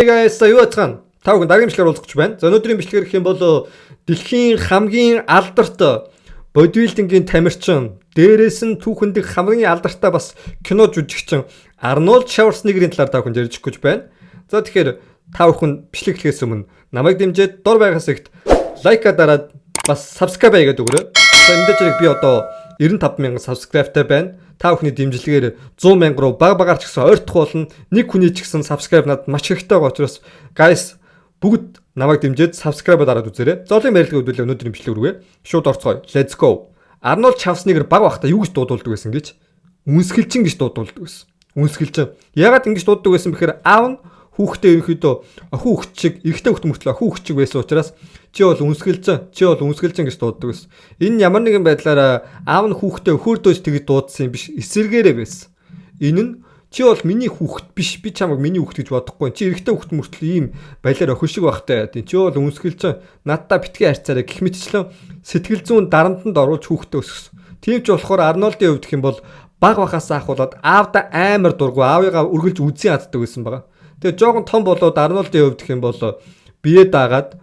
Hey guys, юу ацхан? Та бүхэн дараагийн бичлэгээр уулзах гэж байна. За өнөөдрийн бичлэгээр гэх юм бол дэлхийн хамгийн алдарт бодибилдингийн тамирчин, дээрээс нь түүхэндх хамгийн алдартай бас кино жүжигчин Арнольд Шварценеггерийн талаар та бүхэн ярьж гэж байна. За тэгэхээр та бүхэн бичлэг эхлэхээс өмнө намайг дэмжиж дор байгаас ихт лайка дараад бас subscribe хийгээд өгөөрэй. За энэ дэжрэг би одоо 95,000 subscribeтай байна. Та бүхний дэмжлэгээр 100,000 руу багаар ч гэсэн ойртох болно. Нэг хүний ч гэсэн subscribe надад маш хэрэгтэй байгаа учраас guys бүгд намайг дэмжиж subscribe дараад үзээрэй. Зоолын барилгыг хөдөлгөө өнөөдрийн бичлэг рүүгээ шууд орцгоё. Let's go. Арнольд Шварценеггер баг бахта юу гэж дуудулдаг байсан гэж? Үнсгэлчин гэж дуудулдаг байсан. Үнсгэлчин. Ягаад ингэж дууддаг байсан бэхээр аав нь хүүхдээ ерөнхийдөө охин хүүхд шиг, эрэгтэй хүүхд мөртлөө охин хүүхд шиг байсан учраас чи бол үнсгэлчин гэж дууддаг байсан. Энэ ямар нэгэн байдлаараа аав нь хүүхдээ өхөөрдөөж тэгж дуудсан юм биш, эсэргээрээ байсан. Энэ нь чи бол миний хүүхд биш, би чамайг миний хүүхд гэж бодохгүй. Чи эрэгтэй хүүхд мөртлөө ийм байлаар охин шиг байхтай. Чи бол үнсгэлчин, надтай битгий харьцаарай гэх мэтчлэн сэтгэл зүйн дарамтанд оруулж хүүхдээ өсгсөн. Тийм ч болохоор Арнольдын хувьд гэх юм бол баг бахаас ахуулаад аавда амар дургу, аавыгаа үргэлж үзий яддаг байсан байгаа. Тэгээ жоохон том болоод Арнольдын хувьд гэх юм бол бие даагаад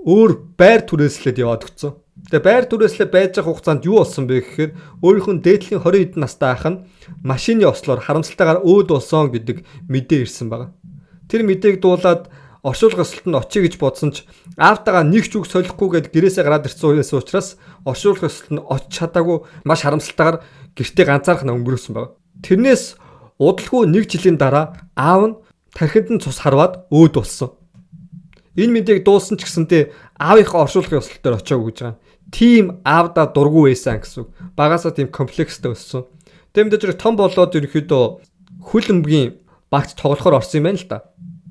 өөр байр түрээслээд яваад өгцөн. Тэгээ байр түрээслээ байж байгаа хугацаанд юу болсон бэ гэхээр өөрийнх нь дээдлийн 20 хэдэн настай ах нь машины ослоор харамсалтайгаар өөд болсон гэдэг мэдээ ирсэн байна. Тэр мэдээг дуулаад оршуулга өсөлтөнд очие гэж бодсон ч аавтайгаа нэг ч үг солихгүйгээд гэрээсээ гараад ирсэн учраас оршуулга өсөлтөнд очиж чадаагүй маш харамсалтайгаар гэртээ ганцаархнаа өнгөрөөсөн байна. Тэрнээс удалгүй нэг жилийн дараа аав нь тархинд нь цус харваад өөд болсон. Энэ мэдээг дуулсан ч гэсэнтэй аавынхаа оршуулгын өсөлтөөр очиагүй гэж байгаа. Тим аавда дургу байсан гэсэн. Багасаа тийм комплекстэй өссөн. Тэмдэж том болоод ерөнхийдөө хөл өмгийн багт тоглохоор орсон юм байна л да.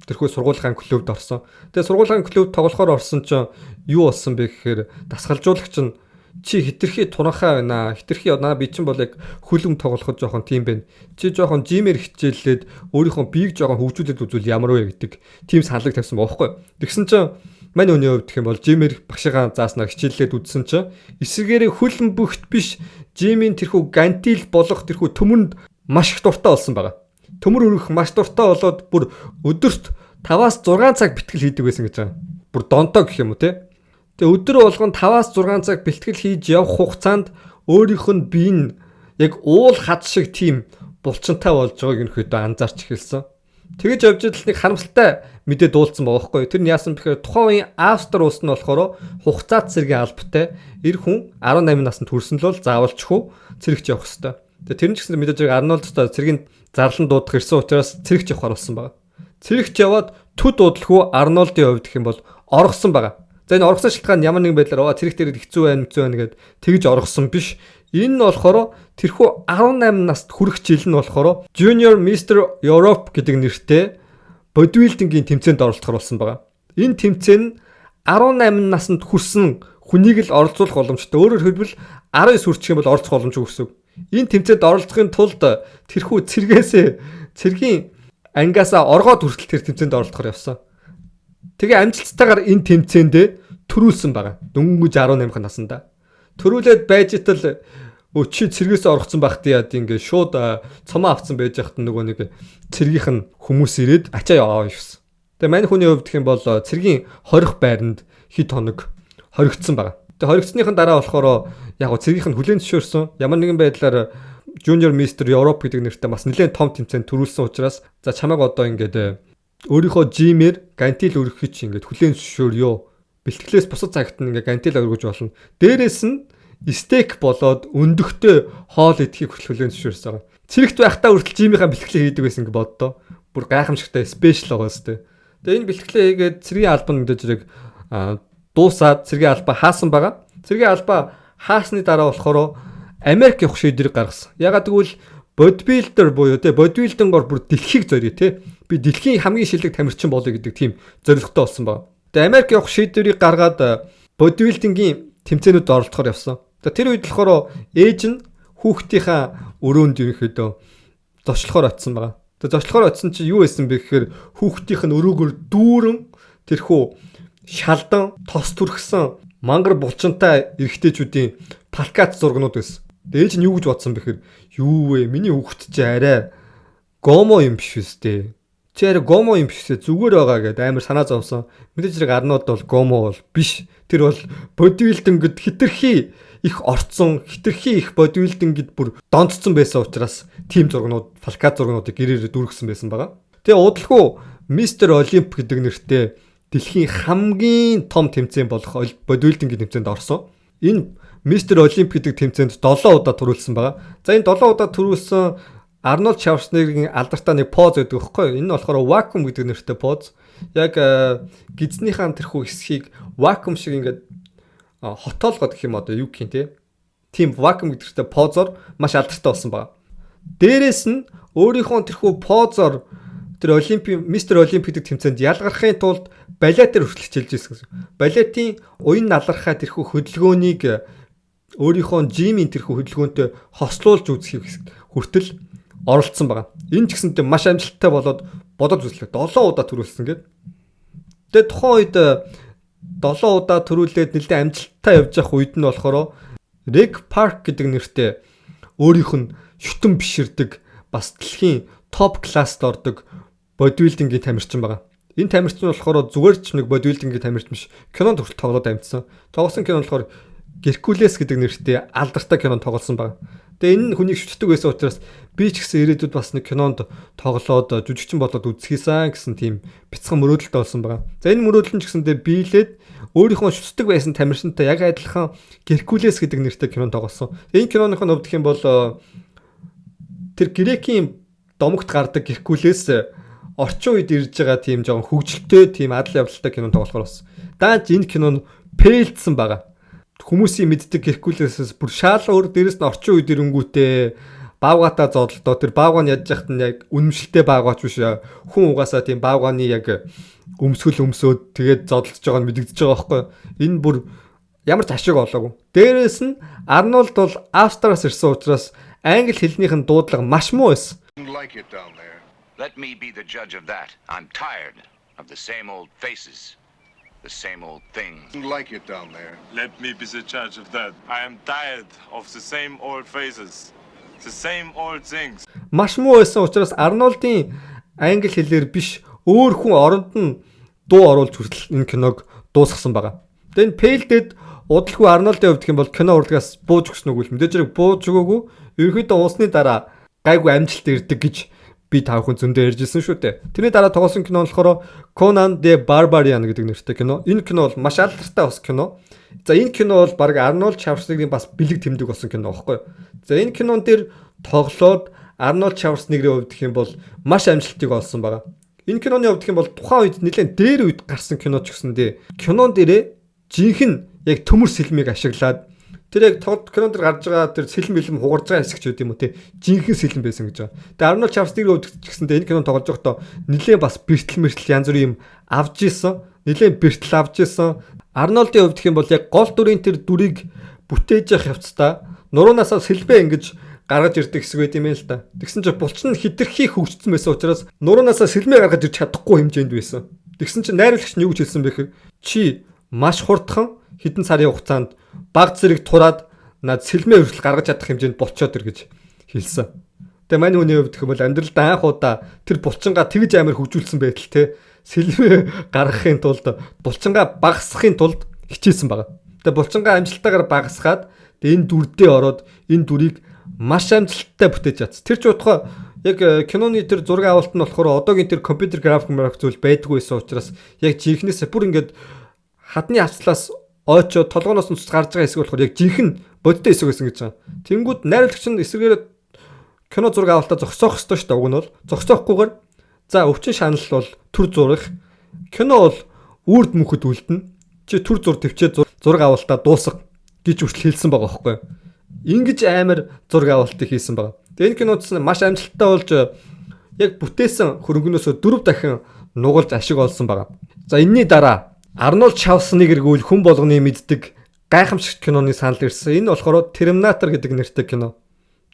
Тэрхүү сургуулийн клубд орсон. Тэгээ сургуулийн клубд тоглохоор орсон чинь юу болсон бэ гэхээр дасгалжуулагч нь чи хитрхи туранхаа байна. Хитрхи наа би чинь бол яг хөлөм тоглоход жоохон тийм байна. Чи жоохон жимээр хичээллээд өөрийнхөө биеийг жоохон хөгжүүлээд үзвэл ямар вэ гэдэг тийм саналыг тавьсан баахгүй. Тэгсэн чинь мань өний хувьд гэх юм бол жимээр багшигаа зааснаа хичээллээд үзсэн чинь эсвэргээрээ хөлөм бөхт биш жимийн тэрхүү гантил болох тэрхүү төмөнд маш их дуртай болсон байгаа. Төмөр өргөх маш дуртай болоод бүр өдөрт 5-6 цаг бэлтгэл хийдэг байсан гэж байгаа. Бүр донтоо гэх юм уу те. Тэгээ өдөр болгон 5-6 цаг бэлтгэл хийж явах хугацаанд өөрийнх нь бие нь яг уул хад шиг тийм булчинтай болж байгааг ерөнхийдөө анзаарч эхэлсэн. Тэгэж явж идэл нэг харамсалтай мэдээ дуулсан байгаа байхгүй. Тэр нь яасан бэхээр тухайн үеийн Австри улс нь болохоор хугацаат цэргийн албатай эр хүн 18 наснд хүрсэн л бол заавалчгүй цэрэгч явах ёстой. Тэгээ тэр нь ч гэсэн мэдээж Арнольдтой цэргийн зарлан дуудах ирсэн учраас цэрэгч явахар болсон байгаа. Цэрэгч яваад төд дуудлахгүй Арнольдын хувьд гэх юм бол оргосон байгаа. За энэ оргосон шалтгаан ямар нэгэн байдлаар цэрэг дээр хэцүү байна гэд тэгж оргосон биш. Энэ нь болохоор тэрхүү 18 наст хүрэх жил нь болохоор Junior Mr Europe гэдэг нэртэй бодибилдингийн тэмцээнд оролцохор болсон байгаа. Энэ тэмцээн нь 18 наснд хүрсэн хүнийг л оролцуулах боломжтой. Өөрөөр хэлбэл 19 хүрчих юм бол оролцох боломжгүй гэсэн. Энэ тэмцээнд оролцохын тулд тэрхүү цэргийн ангиасаа оргоод хүртэл тэр тэмцээнд оролцохор явсан. Тэгээ амжилттайгаар энэ тэмцээндээ төрүүлсэн байгаа. Дөнгөж 18 наснда. Төрүүлээд байж итал чи цэргээс оргоцсон байхад яад ингээ шууд цомоо авцсан байж хахад нөгөө нэг цэргийнх нь хүмүүс ирээд ачаа яваа явсан. Тэгээ мань хүний хувьд гэх юм бол цэргийн хорих байранд хэд хоног хоригдсан байгаа. Тэгээ хоригдсныхын дараа болохоор яг цэргийнх нь хүлээн зөвшөөрсөн. Ямар нэгэн байдлаар Junior Mr Europe гэдэг нэртэй бас нэлээд том тэмцээнд төрүүлсэн учраас за чамайг одоо ингээд өөрийнхөө жимээр гантил өргөхөж ингээд хүлээн зөвшөөрё. Бэлтгэлээс бусад цагт нь ингээд гантил өргөж болно. Дээрээс нь стейк болоод өндөгтэй хоол идэхийг хүлээн зөвшөөрсөн. Цэрэгт байхдаа хүртэл жимийнхаа бэлтгэлээ хийдэг байсан гэж боддоо. Бүр гайхамшигтай спешиал байгаа сте. Тэгээ энэ бэлтгэлээ хийгээд цэргийн албан мэдээж зэрэг дуусаад цэргийн албаа хаасан байгаа. Цэргийн албаа хаасны дараа болохоор Америк явах шийдвэрийг гаргасан. Ягаад гэвэл бодибилдер буюу те бодибилдингоор бүр дэлхийг зориё те. Би дэлхийн хамгийн шилдэг тамирчин болъё гэдэг тийм зорилготой болсон байна. Тэгээ Америк явах шийдвэрийг гаргаад бодибилдингийн тэмцээнүүд оролцохоор явсан. Тэр үед болохоор ээж нь хүүхдийнхаа өрөөнд ерөнхийдөө зочлохоор очсон байгаа. Тэгээ зочлохоор очсон чинь юу байсан бэ гэхээр хүүхдийнх нь өрөөгөр дүүрэн тэрхүү шалдан тос түрхсэн мангар булчинтай эрэгтэйчүүдийн плакат зургнууд байсан. Ээж нь юу гэж бодсон бэ гэхээр юу вэ? Миний хүүхд чи арай гомо юм биш үстэй. чи яа гомо юм бишээ зүгээр байгаа гэд амар санаа зовсон. Мэдээж хэрэг Арнольд бол гомо бол биш. Тэр бол бодибилдингд хитрхи их орцсон, хитрхи их бодибилдингд бүр донцсон байсан учраас тим зургнууд, фалкат зургнуудыг гэрээр дүүргэсэн байсан байгаа. Тэгээ удалгүй Мистер Олимп гэдэг нэртэй дэлхийн хамгийн том тэмцээн болох бодибилдингийн тэмцээнд орсон. Энэ Мистер Олимп гэдэг тэмцээнд 7 удаа төрүүлсэн байгаа. За энэ 7 удаа төрүүлсэн Арнольд Шварценеггийн алдартай нэг поз гэдэг өгөхгүй. Энэ нь болохоор вакуум гэдэг нэртэй поз. Яг гидснийхэн тэрхүү хэсгийг вакуум шиг ингээд хотоолгоод гэх юм одоо юу гэх юм те. Тим вакуум гэдэг нэртэй позоор маш алдартай болсон байгаа. Дээрээс нь өөрийнхөө тэрхүү позоор тэр Мистер Олимп гэдэг тэмцээнд ялгархын тулд балетээр хүртэл хичээлж ирсэн гэсэн. Балетийн уян налархаа тэрхүү хөдөлгөөнийг өөрийнхөө жимийн тэрхүү хөдөлгөөнтэй хослуулж үзэх хүртэл оролцсон байгаа. Энэ ч гэсэнтэй маш амжилттай болоод бодож үзлээ. 7 удаа төрүүлсэн гэдэг. Тэгээ тухайн үед 7 удаа төрүүлээд нэлээд амжилттай явж явах үед нь болохоор Rick Park гэдэг нэртэй өөрийнх нь шүтэн биширдэг бас дэлхийн топ класст ордог бодибилдингийн тамирчин байгаа. Энэ тамирчин болохоор зүгээр ч нэг бодибилдингийн тамирчин биш. Кинонд хүртэл тоглоод амьдсан. Тоглосон кино болохоор Геркулес гэдэг нэртэй алдартай кинонд тоглосон байгаа. Тэгээ энэ хүнийг шүтдэг байсан учраас би ч гэсэн ирээдүйд бас нэг кинонд тоглоод жүжигчин болоод үзэхийсэн гэсэн тийм бяцхан мөрөөдөлтэй болсон байгаа. За энэ мөрөөдөл нь ч гэсэндээ биелээд өөрийнхөө шүтдэг байсан тамирчинтай яг адилхан Геркулес гэдэг нэртэй кинонд тоглосон. Энэ киноных нь хувьд гэх юм бол тэр Грекийн домогт гардаг Геркулес орчин үед ирж байгаа тийм жоохон хөгжилтэй тийм адал явдалтай кинонд тоглохоор болсон. Даанч энэ кино нь фейлдсэн байгаа. Хүмүүсийн мэддэг Геркулесээс бүр шаал өөр дээрэс нь орчин үед ирэнгүүтээ баавгатаа зодолдоо тэр баавгаан ядж яхад нь яг үнэмшилтэй баавгаач биш хүн угаасаа тийм баавгааны яг өмсгөл өмсөөд тэгээд зодолдож байгаа нь мэдэгдэж байгаа байхгүй. Энэ бүр ямар ч ашиг олоогүй. Дээрээс нь Арнольд бол Австриас ирсэн учраас англи хэлнийхэн дуудлага маш муу байсан. Let me be the judge of that. I'm tired of the same old faces. The same old things. Like it down there. Let me be the judge of that. I am tired of the same old faces. The same old things. Маш муу байсан учраас Арнольдын англи хэлээр биш өөр хүн оронд нь дуу оруулж хүртэл энэ киног дуусгасан байгаа. Тэгээ энэ фейлдэд удалгүй Арнольдын хувьд гэх юм бол кино урлагаас бууж өгсөн үгүй л мэдээж хэрэг бууж өгөөгүй. Ерөнхийдөө уусны дараа гайгүй амжилт ирдэг гэж би тав хүн зөндөө ярьжсэн шүү дээ. Тэрний дараа тоглосон кино болохоор Conan the Barbarian гэдэг нэртэй кино. Энэ кино бол маш алдартай бас кино. За энэ кино бол баг Арнольд Шварценеггийн бас бэлэг тэмдэг болсон кино байхгүй юу? За энэ кинон дээр тоглоод Арнольд Шварценеггийн хувьд гэх юм бол маш амжилтыг олсон байгаа. Энэ киноны хувьд гэх юм бол тухайн үед нэлээд дээр үед гарсан кино ч гэсэндээ кинон дээрээ жинхэнэ яг төмөр сэлмийг ашиглаад тэр яг кинонд гарч байгаа тэр сэлэн бэлэм хугарж байгаа хэсэг ч үгүй юм уу те жинхэнэ сэлэн байсан гэж байгаа. Тэгээ Арнольд Шварценеггийн хувьд ч гэсэндээ энэ кинонд тоглож байхдаа нэлээд бас бэртэл мэртэл янз бүрийн юм авж исэн. Нэлээд бэртэл авж исэн. Арнольдын хувьд гэх юм бол яг гол дүрийн тэр дүрийг бүтээж явах явцдаа нуруунасаа сэлбэ ингэж гаргаж ирдэг хэсэг байт юм л та. Тэгсэн чинь булчин хитрхи хөгжсөн байсан учраас нуруунасаа сэлмээ гаргаж ирж чадахгүй хэмжээнд байсан. Тэгсэн чинь найруулагч нь юу гэж хэлсэн бэ гэхээр чи маш хурдхан хэдэн сарын хугацаанд баг зэрэг тураад над сэлмээ хүртэл гаргаж чадах хэмжээнд болчоод ир гэж хэлсэн. Тэгээ мань хүний хувьд гэх юм бол амьдралд анх удаа тэр булчингаа тэгж амар хөгжүүлсэн байтал те сэлмээ гаргахын тулд булчингаа багасгахын тулд хичээсэн байгаа. Тэгээ булчингаа амжилттайгаар багасгаад энэ дүрдээ ороод энэ дүрийг маш амжилттай бүтээж чадсан. Тэр ч утгаа яг киноны тэр зураг авалт нь болохоор одоогийн тэр компьютер график зүйл байдгүй байсан учраас яг жинхнээсээ бүр ингээд хадны авцлаас ойчоо толгооноос нь цус гарч байгаа хэсэг болохоор яг жинхэнэ бодтой хэсэг байсан гэж байгаа. Тэнгүүд найруулагч нь эсрэгээр кино зураг авалтаа зогсоох ёстой шүү дээ. Уг нь бол зогсоохгүйгээр за өвчин шанал бол төр зурах. Кино бол үрд мөнхөд үлдэнэ. Чи төр зур төвчээ зураг авалтаа дуусга гэж хүртэл хэлсэн байгаа байхгүй юу? Ингиж амар зураг авалтыг хийсэн байгаа. Тэгээ энэ киноч маш амжилттай болж яг бүтээсэн хөрөнгөнөөсөө 4 дахин нугалж ашиг олсон байгаа. За энэний дараа Арнольд Шварценеггэргүүл хүн болгоны мэддэг гайхамшигт киноны санал ирсэн. Энэ болохоор Терминатор гэдэг нэртэй кино.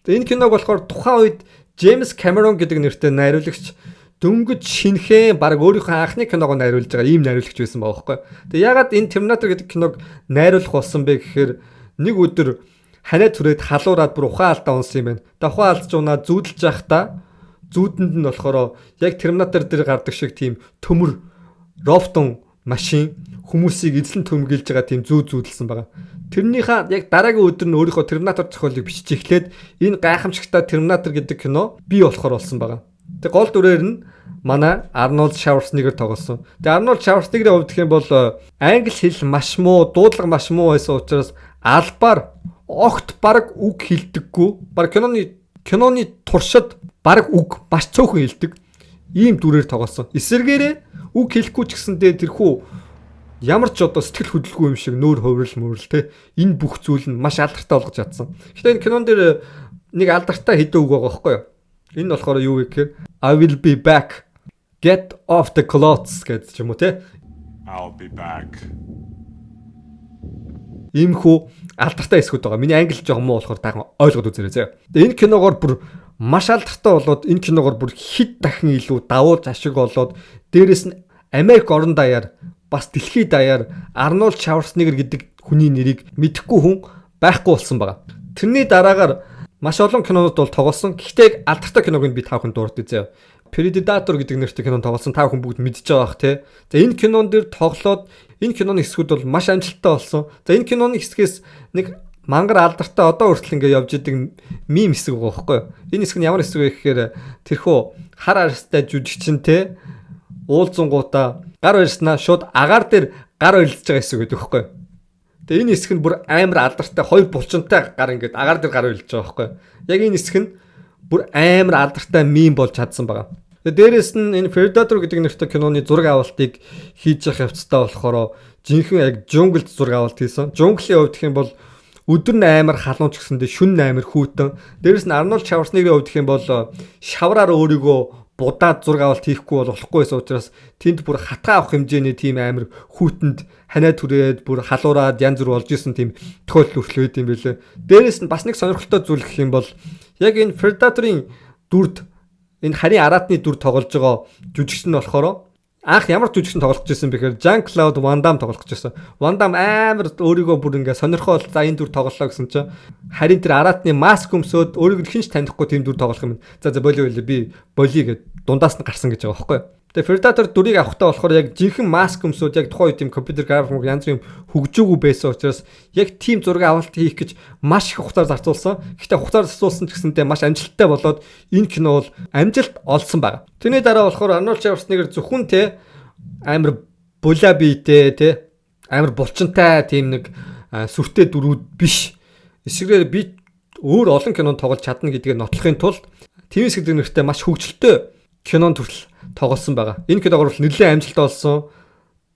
Энэ киног болохоор тухайн үед Джеймс Камерон гэдэг нэртэй найруулагч дөнгөж шинхэн баг өөрийнхөө анхны киног найруулж байгаа ийм найруулагч байсан байгаа байхгүй. Тэгээ ягаад энэ Терминатор гэдэг киног найруулах болсон бэ гэхээр нэг өдөр ханиа түрээд халуураад бүр ухаан алдаа унсан юм байна. Тэгээ ухаан алдж унаа зүүдэлж явахдаа зүүдэнд нь болохоор яг Терминатор дээр гардаг шиг тийм төмөр рофтон машин хүмүүсийг эзлэн төмгөлж байгаа тийм зүүдэлсэн байгаа. Тэрнийхээ яг дараагийн өдөр нь өөрийнхөө Терминатор зохиолыг бичиж эхлээд энэ гайхамшигтай Терминатор гэдэг кино бий болохоор болсон байгаа. Тэг гол дүрээр нь манай Арнольд Шварценеггер тоглосон. Тэг Арнольд Шварценеггерийн хувьд гэх юм бол англи хэл маш муу, дуудлага маш муу байсан учраас албаар огт баг үг хэлдэггүй. Баг киноны туршид баг үг маш цөөхөн хэлдэг. Ийм дүрээр тоглосон. Эсвэргээрээ үг хэлэхгүй ч гэсэндээ тэрхүү ямар ч одоо сэтгэл хөдлөлгүй юм шиг нүүр хувирал мөрөл те энэ бүх зүйл нь маш алдартай болгож чадсан. Гэхдээ энэ кинон дээр нэг алдартай хэдэн үг байгаа байхгүй юу? Энэ болохоор юу вэ гэхээр I will be back. Get off the clothes гэдэг ч юм уу те. I'll be back. Иймхүү алдартай эсгүүд байгаа. Миний англи жоохон муу болохоор таахан ойлгоод үзээрэй зэ. Тэгээ энэ киногоор бүр маш алдартай болоод энэ киногоор бүр хэд дахин илүү давуу зашиг болоод дээрэс нь Америк орон даяар бас дэлхийд даяар Арнольд Шварценеггер гэдэг хүний нэрийг мэдэхгүй хүн байхгүй болсон байгаа. Тэрний дараагаар маш олон кинонууд бол тоглосон. Гэхдээ алдартай киног нь би та бүхэнд дурдъя зэ. Predator гэдэг нэртэй кинонд тоглосон та бүхэн бүгд мэдж байгаа бах те. За энэ кинон дээр тоглоод энэ киноны хэсгүүд бол маш амжилттай болсон. За энэ киноны хэсгээс нэг мангар алдартай одоо хүртэл ингээд явж идэг мим хэсэг байгаа байхгүй юу? Энэ хэсэг нь ямар хэсэг вэ гэхээр тэрхүү хар арьстай жүжигчин те уулзсангуудаа гар барьснаа шууд агаар дээр гар барилж байгаа хэсэг гэдэг байхгүй юу? Тэгээ энэ хэсэг нь бүр амар алдартай хоёр булчинтай гар ингээд агаар дээр гар барилж байгаа байхгүй юу? Яг энэ хэсэг нь бүр амар алдартай мим болж чадсан байгаа. Тэгээ дээрэс нь энэ Predator гэдэг нэртэй киноны зураг авалтыг хийж явах явцдаа болохоор жинхэнэ яг джунглд зураг авалт хийсэн. Джунглийн хувьд гэх юм бол өдөр нь амар халуун ч гэсэндээ шүн амар хүүтэн. Дээрэс нь Арнольд Шварценеггерийн хувьд гэх юм бол шавраар өөрийгөө будаад зураг авалт хийхгүй болохгүй байсан учраас тэнд бүр хатгаа авах хэмжээний тийм амар хүүтэнд ханаа түрээд бүр халуураад янз бүр болж исэн тийм тохиолдол хүртэл байд юм байлээ. Дээрэс нь бас нэг сонирхолтой зүйл гэх юм бол яг энэ Predator-ийн дүрд энэ харийн араатны дүр тоглож байгаа жүжигчин нь болохоор анх ямар жүжигчин тоглож байсан бэхээр Jean-Claude Van Damme тоглож байсан. Van Damme амар өөрийгөө бүр ингээ сонирхол за энэ дүр тоглолоо гэсэн чинь харин тэр араатны маск өмсөөд өөрийг хинч танихгүй тийм дүр тоглох юм. За болио би болиё гэд дундаас нь гарсан гэж байгаа байхгүй юу? Тэгээ Predator дүрийг авахтаа болохоор яг жинхэнэ маск өмсөөд яг тухайн үед тийм компьютер график янз бүрийн хөгжөөгүй байсан учраас яг тийм зураг авалт хийх гэж маш их хугацаа зарцуулсан. Гэхдээ хугацаа зарцуулсан ч гэсэндээ маш амжилттай болоод энэ кино бол амжилт олсон байна. Тэрний дараа болохоор Arnold Schwarzenegger зөвхөн те амар була биетэй те амар булчинтай тийм нэг сүртэй дүрүүд биш. Эсвэргээр би өөр олон кинонд тоглож чадна гэдгийг нотлохын тулд TVS гэдэг нэртэй маш хөгжилтэй кинонд хүртэл тоглосон байгаа. Энэ киногоор бол нэлээд амжилт олсон.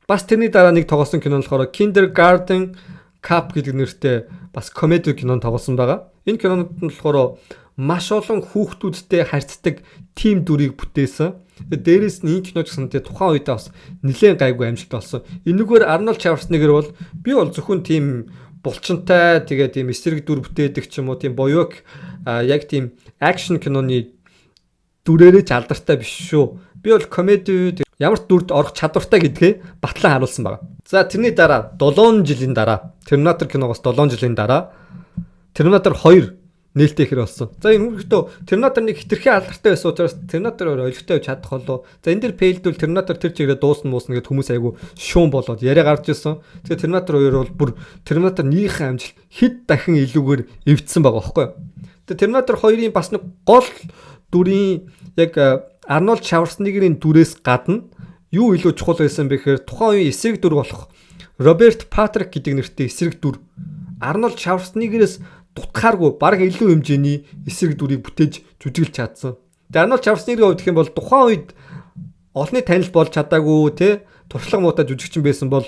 Бас тэрний дараа нэг тоглосон кино болохоор Kindergarten Cop гэдэг нэртэй бас комеди кинонд тоглосон байгаа. Энэ кинонд нь болохоор маш олон хүүхдүүдтэй харьцдаг тим дүрийг бүтээсэн. Дээрээс нь энэ кино гэсэнтэй тухайн үедээ бас нэлээд гайгүй амжилт олсон. Энэгээр Arnold Schwarzenegger бол би бол зөвхөн тим булчинтай тэгээ тийм эсрэг дүр бүтээдэг ч юм уу тийм боёк яг тийм акшн киноны дүрээрээ ч алдартай биш шүү. Би бол комеди ямар дүрд орох чадвартай гэдгээ батлан харуулсан байна. За тэрний дараа 7 жилийн дараа Terminator киногоос 7 жилийн дараа Terminator 2 нээлттэй ихэр болсон. За энэ хүмүүстөө Terminator 1 хитрхээ алдартай байсан учраас Terminator 2 ойлгохтой байж чадах болов. За энэ дэр пэйлдвэл Terminator тэр чиглэлээ дуусна гэд хүмүүс айгу шуун болоод яриа гарч ирсэн. Тэгээ Terminator 2 бол бүр Terminator 1-ийн амжилт хэд дахин илүүгээр эвдсэн байгаа байхгүй юу? Тэгээ Terminator 2-ийн бас нэг гол дүрийн яг Arnold Schwarzenegger-ийн дүрээс гадна юу илүү чухал байсан бэ гэхээр тухайн үеийн эсрэг дүр болох Robert Patrick гэдэг нэртэй эсрэг дүр Arnold Schwarzenegger-ээс дутхааргүй баг илүү хэмжээний эсрэг дүрийг бүтээж жүжиглэж чадсан. Тэгээ Arnold Schwarzenegger-ийн хувьд гэх юм бол тухайн үед олонний танил болж чадаагүй те туршлага муутай жүжигчин байсан бол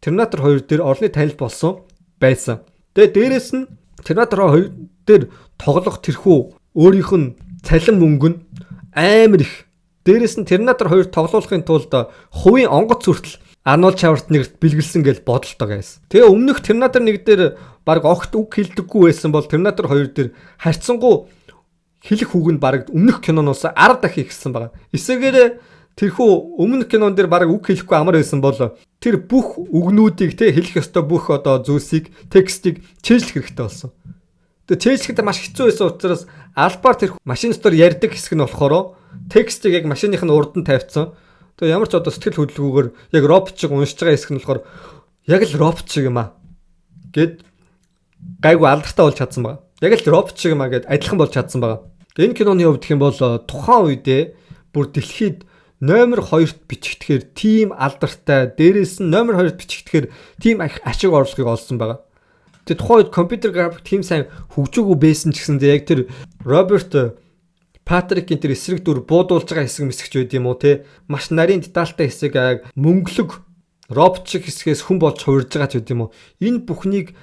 Terminator 2 дээр олонний танил болсон байсан. Тэгээ дээрэс нь Terminator 2 дээр тоглох тэрхүү өөрийнх нь цалин мөнгө нь амар их. Дээрээс нь Terminator 2 тоглоулахын тулд хувийн онгоц хүртэл Arnold Schwarzenegger бэлгэлсэн гэж бодолтой байсан. Тэгээ өмнөх Terminator 1 дээр баг огт үг хэлдэггүй байсан бол Terminator 2 дээр харьцангуй хэлэх үг нь баг өмнөх киноноос 10 дахин ихсэн байгаа. Эсвэргээр тэрхүү өмнөх кинон дээр баг үг хэлэхгүй амар байсан бол тэр бүх үгнүүдийг те хэлэх ёстой бүх одоо зүйлсийг текстийг чэйжлэх хэрэгтэй болсон. Тэгээ чэйжлэхэд маш хэцүү байсан учраас албаар тэр машин дотор ярьдаг хэсэг нь болохоор текстийг яг машиных нь урд нь тавьсан. Тэгээ ямар ч одоо сэтгэл хөдлөлгүйгээр яг робот шиг уншиж байгаа хэсэг нь болохоор яг л робот шиг юм аа гэд гайгүй алдартай болж чадсан байгаа. Яг л робот шиг юм аа гэд адилхан болж чадсан байгаа. Энэ киноны хувьд гэх юм бол тухайн үедээ бүр дэлхийд номер 2-т бичигдэхээр тийм алдартай, дээрээс нь номер 2-т бичигдэхээр тийм ашиг орлогыг олсон байгаа. Тэгээ тухайн үед компьютер график тийм сайн хөгжөөгүй байсан ч гэсэндээ яг тэр Роберт Патрикийн тэр эсрэг дүр буудуулж байгаа хэсэг мэсгч байд юм уу те, маш нарийн детальтай хэсэг мөнгөлөг робот шиг хэсгээс хүн болж хувирж байгаа ч байд юм уу. Энэ бүхнийг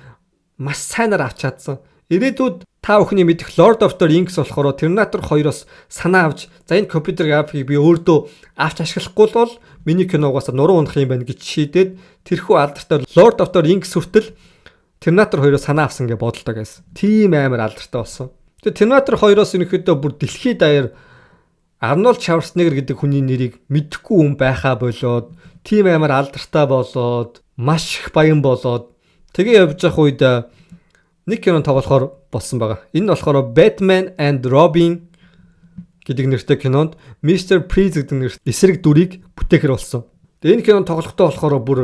маш сайнаар авч чадсан. Ирээдүйд та бүхний мэдих Lord of the Rings болохоор Terminator 2-оос санаа авч за энэ компьютер графикийг би өөртөө авч ашиглахгүй бол миний киногоос нуруу унах юм байна гэж шийдээд тэрхүү алдартай Lord of the Rings хүртэл Terminator 2-оос санаа авсан гэж бодолтой гэсэн. Тийм амар алдартай болсон. Тэгээ Terminator 2-оос ерөнхийдөө бүр дэлхийд даяар Arnold Schwarzenegger гэдэг хүний нэрийг мэдэхгүй хүн байхаа болоод тийм амар алдартай болоод маш их баян болоод тэгээ явж явах үед нэг кино тоглохоор болсон байгаа. Энэ нь болохоор Batman and Robin гэдэг нэртэй кинонд Mr. Freeze гэдэг нэртэй эсрэг дүрийг бүтээхэр болсон. Тэгээ энэ кино тоглохдоо болохоор бүр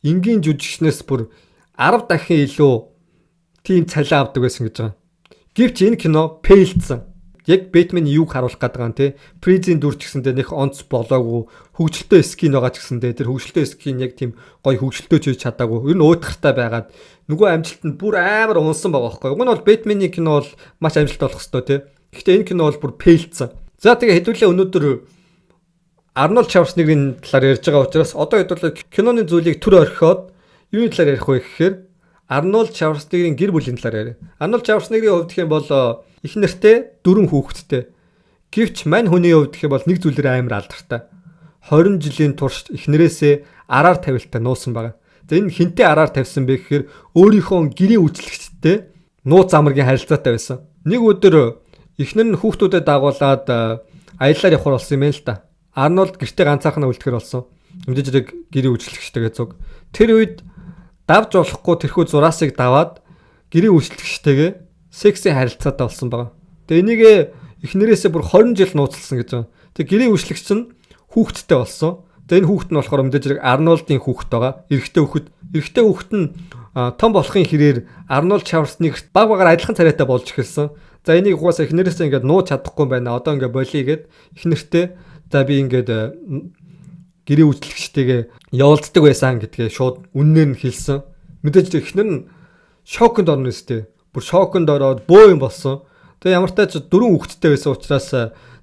энгийн жүжигчнээс бүр 10 дахин илүү тийм цалин авдаг байсан гэж байгаа. Гэвч энэ кино фейлдсэн. Яг Batman юуг харуулах гэдэг юм те. Freeze-ийн дүр ч гэсэндээ нэг онц болоогүй, хөгжилтэй скин байгаа ч гэсэндээ тэр хөгжилтэй скин яг тийм гоё хөгжилтэй ч хийж чадаагүй. Ер нь уйтгартай байгаад нөгөө амжилтанд бүр амар унсан байгаа байхгүй. Уг нь бол Batman-ийн кино бол маш амжилттай болох хэвээр те. Гэхдээ энэ кино бол бүр фейлдсэн. За тэгээ хэдүүлээ өнөөдөр Arnold Schwarzenegger-ийн талаар ярьж байгаа учраас одоо хэдүүлээ киноны зүйлийг төр орхиод юуны талаар ярих вэ гэхээр Arnold Schwarzenegger-ийн гэр бүлийн талаар яриа. Arnold Schwarzenegger-ийн хувьд гэх юм бол их нэртэй 4 хүүхэдтэй. Гэвч мань хүний хувьд гэх юм бол нэг зүйлээр амар алдартай. 20 жилийн турш их нэрээсээ араар тавилтаа нуусан байгаа. За энэ хинтээ араар тавьсан бэ гэхээр өөрийнхөө гэрийн үйлчлэгчтэй нууц амаргийн харилцаатай байсан. Нэг өдөр эхнэр нь хүүхдүүдэд дагуулад аяллаар явхаар болсон юм байна л да. Arnold гэртээ ганцаархнаа үлдэхэр болсон. Мэдээж зэрэг гэрийн үйлчлэгчтэйгээ зүг. Тэр үед давж болохгүй тэрхүү зураасыг даваад гэрийн үйлчлэгчтэйгээ секси харилцаатай болсон байгаа. Тэгээ энийг эхнэрээсээ бүр 20 жил нууцлсан гэж байна. Тэгээ гэрийн үйлчлэгч нь хүүхэдтэй болсон. Тэгээ энэ хүүхэд нь болохоор мэдээж зэрэг Арнолдын хүүхэд байгаа. Эрэгтэй хүүхэд. Эрэгтэй хүүхэд нь том болохын хэрээр Arnold Schwarzenegger баг багаар адилхан царайтай болж эхэлсэн. За энийг угаасаа эхнэрээсээ ингээд нууц чадахгүй юм байна. Одоо ингээд болигээд эхнэртэй за би ингээд гэрийн үйлчлэгчтэйгээ явуулдаг байсан гэдгээ шууд үннээр нь хэлсэн. Мэдээж эхнэр нь шоконд орно өстэй. Бүр шоконд ороод бөө юм болсон. Тэгээ ямар ч тач 4 хүүхэдтэй байсан учраас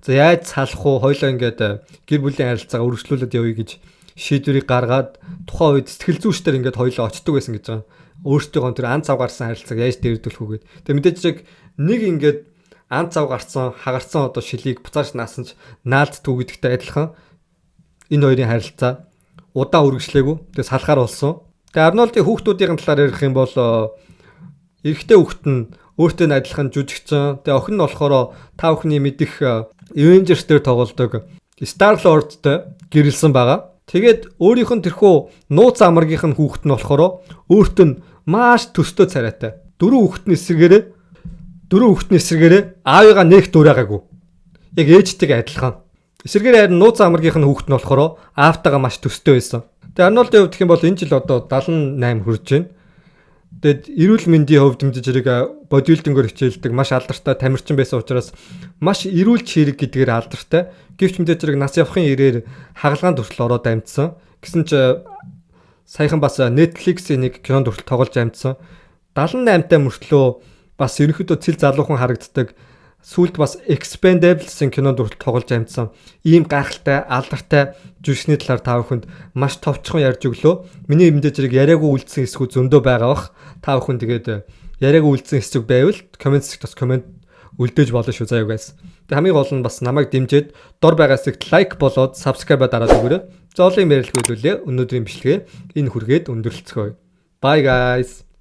за яаж салах уу хоёлоо ингээд гэр бүлийн харилцаагаа үргэлжлүүлээд явъя гэж шийдвэрийг гаргаад тухайн үед сэтгэл зүйчдэр ингээд хоёлоо очдөг байсан гэж байгаа. Өөртөөгөө тэр ан цав гарсан харилцааг яаж дээрдүүлэх үү гэд. Тэгээ мэдээж яг нэг ингээд ан цав гарсан хагарсан одоо шилийг буцааж наасан ч наалддгүй гэдэгтэй адилхан энэ хоёрын харилцаа удаан үргэлжлээгүй. Тэгээ салахаар болсон. Тэгээ Арнолдын хүүхдүүдийн талаар ярих юм бол эрэгтэй хүүхэд нь өөртөө адилхан жүжигчин. Тэгээ охин нь болохоор та бүхний мэдих Avengers дээр тоглодог Star-Lord-тэй гэрэлсэн байгаа. Тэгээд өөрийнх нь тэрхүү нууц амаргийнх нь хүүхэд нь болохоор өөртөө нь маш төстэй царайтай. 4 хүүхэдний эсрэгээрээ аавыгаа нэг дураагаагүй. Яг ээжтэйгээ адилхан. Эсрэгээр харин нууц амаргийнх нь хүүхэд нь болохоор аавтайгаа маш төстэй байсан. Тэгээ Арнолдын хувьд гэх юм бол энэ жил одоо 78 хүрж байна. Тэгэд эрүүл мэндийн хувьд мэдээж зэрэг бодибилдингээр хичээлдэг маш алдартай тамирчин байсан учраас маш эрүүлж хэрэг гэдгээр алдартай. Гэвч мэдээж зэрэг нас явахын ирээр хагалгаанд хүртэл ороод амьдсан. Гэсэн ч саяхан бас Netflix-ийн нэг кинонд хүртэл тоглож амьдсан. 78-тай мөртлөө бас ерөнхийдөө цэл залуухан харагддаг. Сүүлд бас Expendables-ийн кинонд хүртэл тоглож амьдсан. Ийм гайхалтай, алдартай жүжигчний талаар та бүхэнд маш товчхон ярьж өглөө. Миний мэдээж зэрэг яриаггүй үлдсэн хэсгүүд зөндөө байгаа бах. Та бүхэн тэгээд яриаггүй үлдсэн хэсэг байвал комент секцэд бас комент үлдээж болно шүү заяа guys. Тэг хамгийн гол нь бас намайг дэмжиж дор байгаа хэсэгт лайк болоод subscribe дараад өгөөрэй. Зоолын ярилцлага хэлүүлээ. Өнөөдрийн бичлэгээ энэ хүргээд өндөрлөцгөөе. Bye guys.